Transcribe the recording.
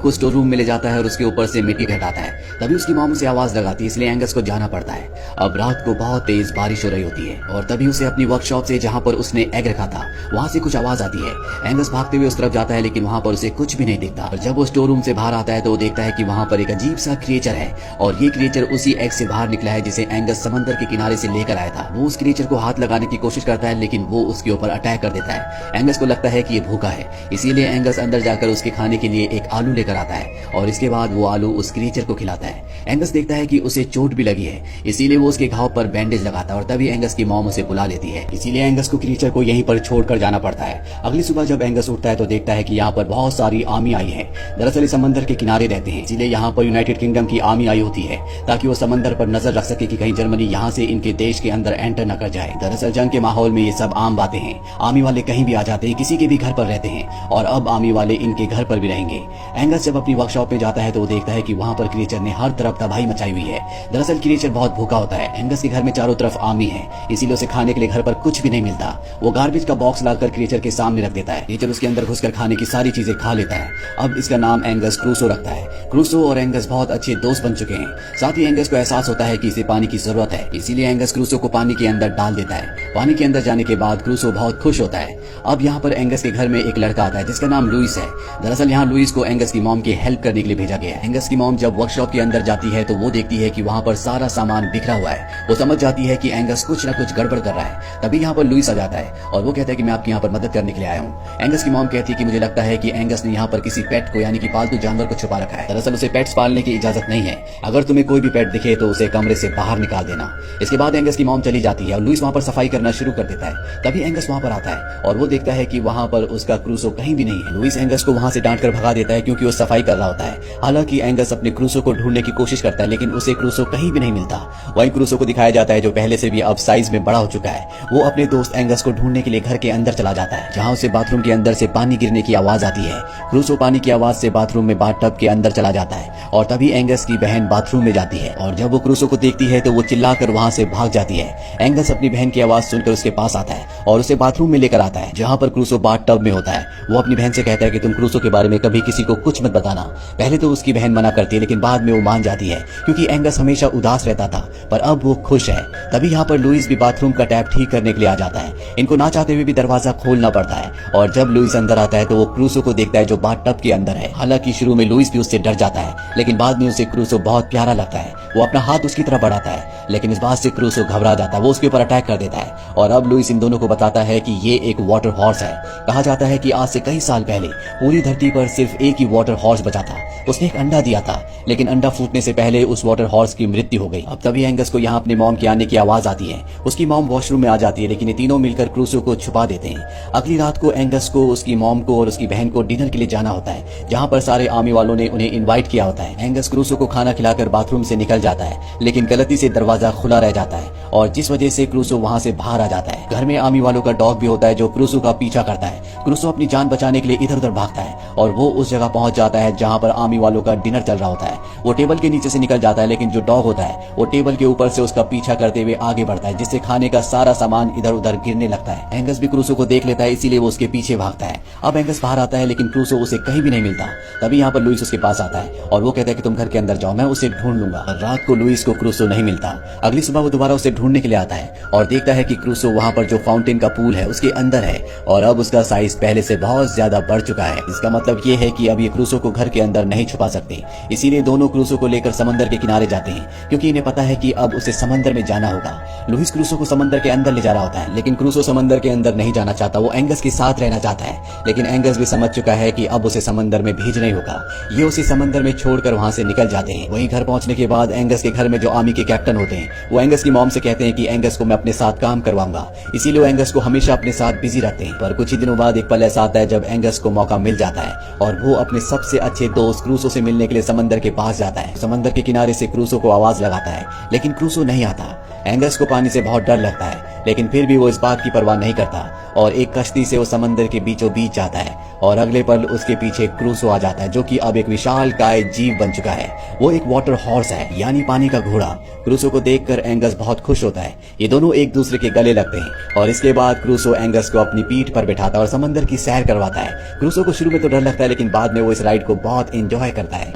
को store room में ले जाता है और उसके ऊपर से मिट्टी हटाता है। तभी उसकी मॉम उसे आवाज लगाती है, इसलिए एंगस को जाना पड़ता है। अब रात को बहुत तेज बारिश हो रही होती है और तभी उसे अपनी वर्कशॉप से, जहाँ पर उसने एग रखा था, वहाँ से कुछ आवाज आती है। एंगस भागते हुए उस तरफ जाता है, लेकिन वहाँ पर उसे कुछ भी नहीं दिखता। और जब वो स्टोर रूम से बाहर आता है तो वो देखता है कि वहाँ पर एक अजीब सा क्रिएचर है और ये क्रिएचर उसी एग से बाहर निकला है जिसे एंगस समंदर के किनारे से लेकर आया था। वो उस क्रिएचर को हाथ लगाने की कोशिश करता है, लेकिन वो उसके ऊपर अटैक कर देता है। एंगस को लगता है कि ये भूखा है, इसीलिए एंगस अंदर जाकर उसके खाने के लिए एक आलू लेकर आता है और इसके बाद वो आलू उस क्रिएचर को खिलाता है। एंगस देखता है कि उसे चोट भी लगी है, इसीलिए वो उसके घाव पर बैंडेज लगाता है और तभी एंगस की मॉम उसे बुला लेती है। इसीलिए एंगस को क्रिएचर को यहीं पर छोड़कर जाना पड़ता है। अगली सुबह जब एंगस उठता है तो देखता है कि यहाँ पर बहुत सारी आर्मी आई है। दरअसल समंदर के किनारे रहते हैं, इसीलिए यहाँ पर यूनाइटेड किंगडम की आर्मी आई होती है ताकि वो समंदर पर नजर रख सके कि कहीं जर्मनी यहाँ से इनके देश के अंदर एंटर न कर जाए। दरअसल जंग के माहौल में ये सब आम बातें हैं। आर्मी वाले कहीं भी आ जाते हैं, किसी के भी घर पर रहते हैं और अब आर्मी वाले इनके घर पर भी रहेंगे। एंगस जब अपनी वर्कशॉप में जाता है तो वो देखता है कि वहाँ पर क्रिएचर ने हर तरफ तबाही मचाई हुई है। दरअसल क्रिएचर बहुत भूखा होता है। एंगस के घर में चारों तरफ आर्मी है, इसीलिए उसे खाने के लिए घर पर कुछ भी नहीं मिलता। वो गार्बेज का बॉक्स लाकर क्रिएचर के सामने रख देता है। क्रिएचर उसके अंदर घुसकर खाने की सारी चीजें खा लेता है। अब इसका नाम एंगस क्रूसो रखता है। क्रूसो और एंगस बहुत अच्छे दोस्त बन चुके हैं। साथ ही एंगस को एहसास होता है कि इसे पानी की जरूरत है, इसीलिए एंगस क्रूसो को पानी के अंदर डाल देता है। पानी के अंदर जाने के बाद क्रूसो बहुत खुश होता है। अब यहाँ पर एंगस के घर में एक लड़का आता है जिसका नाम लुइस है। दरअसल यहाँ लुइस को एंगस की मॉम की हेल्प करने के लिए भेजा गया है। एंगस की मॉम जब वर्कशॉप के अंदर जाती है तो वो देखती है कि वहाँ पर सारा सामान बिखरा हुआ है। वो समझ जाती है कि एंगस कुछ न कुछ गड़बड़ कर रहा है। तभी यहाँ पर लुइस आ जाता है और वो कहता है कि मैं आपकी यहाँ पर मदद करने के लिए आया हूँ। एंगस की मॉम कहती है कि मुझे लगता है कि एंगस ने यहाँ पर किसी पेट को यानी कि पालतू जानवर को छुपा रखा है। दरअसल उसे पेट्स पालने की इजाजत नहीं है। अगर तुम्हें कोई भी पेट दिखे तो उसे कमरे से बाहर निकाल देना। इसके बाद एंगस की मॉम चली जाती है और लुइस वहाँ पर सफाई करना शुरू कर देता है। तभी एंगस वहाँ पर आता है और वो देखता है कि वहाँ पर उसका क्रूसो कहीं भी नहीं है। लुइस एंगस को वहाँ से डांट कर भगा देता है क्योंकि वो सफाई कर रहा होता है। हालांकि एंगस अपने क्रूसो को ढूंढने की कोशिश करता है, लेकिन उसे क्रूसो कहीं भी नहीं मिलता। वहीं क्रूसो को दिखाया जाता है जो पहले से भी अब साइज में बड़ा हो चुका है। वो अपने दोस्त एंगस को ढूंढने के लिए घर के अंदर चला जाता है, जहाँ उसे बाथरूम के अंदर से पानी गिरने की आवाज आती है। क्रूसो पानी की आवाज से बाथरूम में बाथटब के अंदर चला जाता है और तभी एंगस की बहन बाथरूम में जाती है और जब वो क्रूसो को देखती है तो वो चिल्लाकर वहाँ से भाग जाती है। एंगस अपनी बहन की आवाज सुनकर उसके पास आता है और उसे बाथरूम में लेकर आता है जहाँ पर क्रूसो बाथटब में होता है। वो अपनी बहन से कहता है कि तुम क्रूसो के बारे में कभी किसी को कुछ मत बताना। पहले तो उसकी बहन मना करती है, लेकिन बाद में वो मान जाती है क्योंकि एंगस हमेशा उदास रहता था, पर अब वो खुश है। तभी यहाँ पर लुइस भी बाथरूम का टैप ठीक करने के लिए आ जाता है। इनको ना चाहते हुए भी दरवाजा खोलना पड़ता है और जब लुइस अंदर आता है तो वो क्रूसो को देखता है जो बाथटब के अंदर है। हालांकि शुरू में लुइस भी उससे डर जाता है, लेकिन बाद में उसे क्रूसो बहुत प्यारा लगता है। वो अपना हाथ उसकी तरफ बढ़ाता है, लेकिन इस बात से क्रूसो घबरा जाता है। वो उसके ऊपर अटैक कर देता है और अब लुइस इन दोनों को बताता है कि ये एक वाटर हॉर्स है। कहा जाता है कि आज से कई साल पहले पूरी धरती पर सिर्फ एक ही वाटर हॉर्स बचा था। उसने एक अंडा दिया था, लेकिन अंडा फूटने से पहले उस वाटर हॉर्स की मृत्यु हो गई। अब तभी एंगस को यहाँ अपने मॉम के आने की आवाज आती है। उसकी मॉम वॉशरूम में आ जाती है, लेकिन ये तीनों मिलकर क्रूसो को छुपा देते हैं। अगली रात को एंगस को, उसकी मॉम को और उसकी बहन को डिनर के लिए जाना होता है, जहाँ पर सारे आर्मी वालों ने उन्हें इन्वाइट किया होता है। एंगस क्रूसो को खाना खिलाकर बाथरूम से निकल जाता है, लेकिन गलती से दरवाजा खुला रह जाता है और जिस वजह से क्रूसो वहाँ से बाहर आ जाता है। घर में आर्मी वालों का डॉग भी होता है जो क्रूसो का पीछा करता है। क्रूसो अपनी जान बचाने के लिए इधर उधर भागता है और वो उस जगह पहुंच जाता है जहाँ पर आर्मी वालों का डिनर चल रहा होता है। वो टेबल के नीचे से निकल जाता है, लेकिन जो डॉग होता है वो टेबल के ऊपर से उसका पीछा करते हुए आगे बढ़ता है, जिससे खाने का सारा सामान इधर उधर गिरने लगता है। एंगस भी क्रूसो को देख लेता है, इसीलिए वो उसके पीछे भागता है। अब एंगस बाहर आता है, लेकिन क्रूसो उसे कहीं भी नहीं मिलता। तभी यहाँ पर लुइस उसके पास आता है और वो कहता है कि तुम घर के अंदर जाओ, मैं उसे ढूंढ लूंगा। रात को लुइस को क्रूसो नहीं मिलता। अगली सुबह वो दोबारा उसे ढूंढने के लिए आता है और देखता है कि क्रूसो वहाँ पर जो फाउंटेन का पूल है उसके अंदर है और अब उसका साइज पहले से बहुत ज्यादा बढ़ चुका है। इसका मतलब ये है कि अब ये क्रूसो को घर के अंदर नहीं छुपा सकते। इसीलिए दोनों क्रूसो को लेकर समंदर के किनारे जाते हैं, क्योंकि इन्हें पता है कि अब उसे समंदर में जाना होगा। लुइस क्रूसो को समंदर के अंदर ले जा रहा होता है, लेकिन क्रूसो समंदर के अंदर नहीं जाना चाहता। वो एंगस के साथ रहना चाहता है, लेकिन एंगस भी समझ चुका है कि अब उसे समंदर में भेज नहीं होगा। ये उसे समंदर में छोड़कर वहाँ से निकल जाते हैं। वहीं घर पहुंचने के बाद एंगस के घर में जो आर्मी के कैप्टन होते हैं वो एंगस की मॉम से कहते हैं कि एंगस को मैं अपने साथ काम करवाऊंगा, इसीलिए वो एंगस को हमेशा अपने साथ बिजी रखते हैं। पर कुछ ही दिनों बाद एक पल ऐसा आता है जब एंगस को मौका मिल जाता है और वो अपने सबसे अच्छे दोस्त क्रूसो से मिलने के लिए समंदर के पास जाता है। समंदर के किनारे से क्रूसो को आवाज लगाता है, लेकिन क्रूसो नहीं आता। एंगस को पानी से बहुत डर लगता है, लेकिन फिर भी वो इस बात की परवाह नहीं करता और एक कश्ती से वो समंदर के बीचों बीच जाता है और अगले पल उसके पीछे क्रूसो आ जाता है, जो कि अब एक विशालकाय जीव बन चुका है। वो एक वाटर हॉर्स है, यानी पानी का घोड़ा। क्रूसो को देखकर एंगस बहुत खुश होता है। ये दोनों एक दूसरे के गले लगते हैं और इसके बाद क्रूसो एंगस को अपनी पीठ पर बिठाता है और समंदर की सैर करवाता है। क्रूसो को शुरू में तो डर लगता है, लेकिन बाद में वो इस राइड को बहुत एंजॉय करता है।